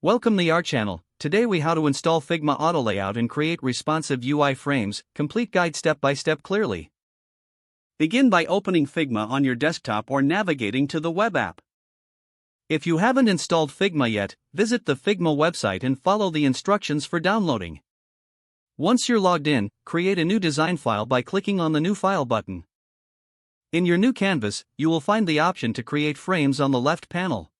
Welcome to our channel. Today we how to install Figma Auto Layout and create responsive UI frames, complete guide step by step clearly. Begin by opening Figma on your desktop or navigating to the web app. If you haven't installed Figma yet, visit the Figma website and follow the instructions for downloading. Once you're logged in, create a new design file by clicking on the New File button. In your new canvas, you will find the option to create frames on the left panel.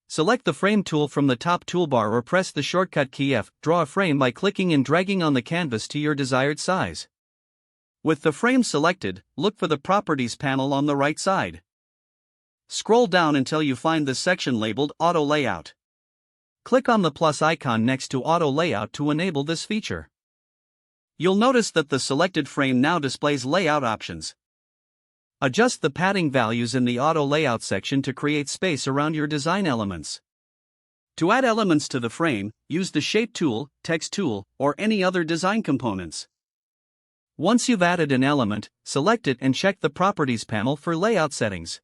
Select the Frame tool from the top toolbar or press the shortcut key F. Draw a frame by clicking and dragging on the canvas to your desired size. With the frame selected, look for the Properties panel on the right side. Scroll down until you find the section labeled Auto Layout. Click on the plus icon next to Auto Layout to enable this feature. You'll notice that the selected frame now displays layout options. Adjust the padding values in the Auto Layout section to create space around your design elements. To add elements to the frame, use the Shape tool, Text tool, or any other design components. Once you've added an element, select it and check the Properties panel for layout settings.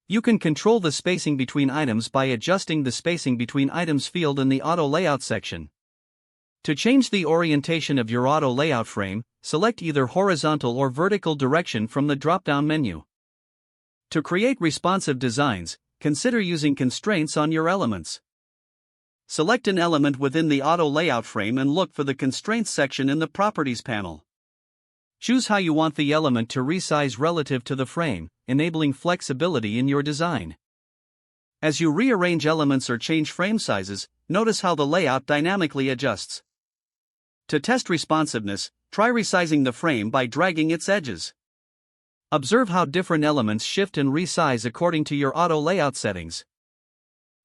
You can control the spacing between items by adjusting the spacing between items field in the Auto Layout section. To change the orientation of your Auto Layout frame, select either horizontal or vertical direction from the drop-down menu. To create responsive designs, consider using constraints on your elements. Select an element within the Auto Layout frame and look for the Constraints section in the Properties panel. Choose how you want the element to resize relative to the frame, enabling flexibility in your design. As you rearrange elements or change frame sizes, notice how the layout dynamically adjusts. To test responsiveness, try resizing the frame by dragging its edges. Observe how different elements shift and resize according to your auto layout settings.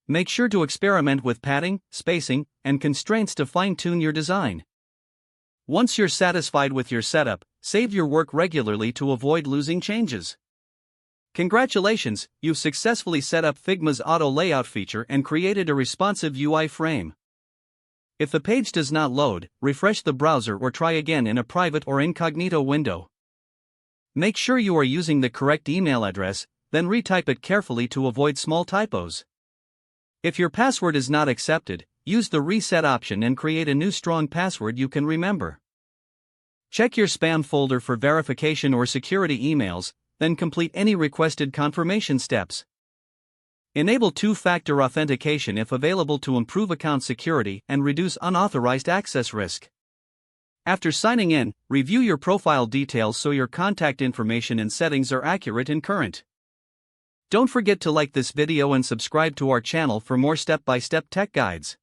Make sure to experiment with padding, spacing, and constraints to fine-tune your design. Once you're satisfied with your setup, save your work regularly to avoid losing changes. Congratulations, you've successfully set up Figma's auto layout feature and created a responsive UI frame. If the page does not load, refresh the browser or try again in a private or incognito window. Make sure you are using the correct email address, then retype it carefully to avoid small typos. If your password is not accepted, use the reset option and create a new strong password you can remember. Check your spam folder for verification or security emails, then complete any requested confirmation steps. Enable two-factor authentication if available to improve account security and reduce unauthorized access risk. After signing in, review your profile details so your contact information and settings are accurate and current. Don't forget to like this video and subscribe to our channel for more step-by-step tech guides.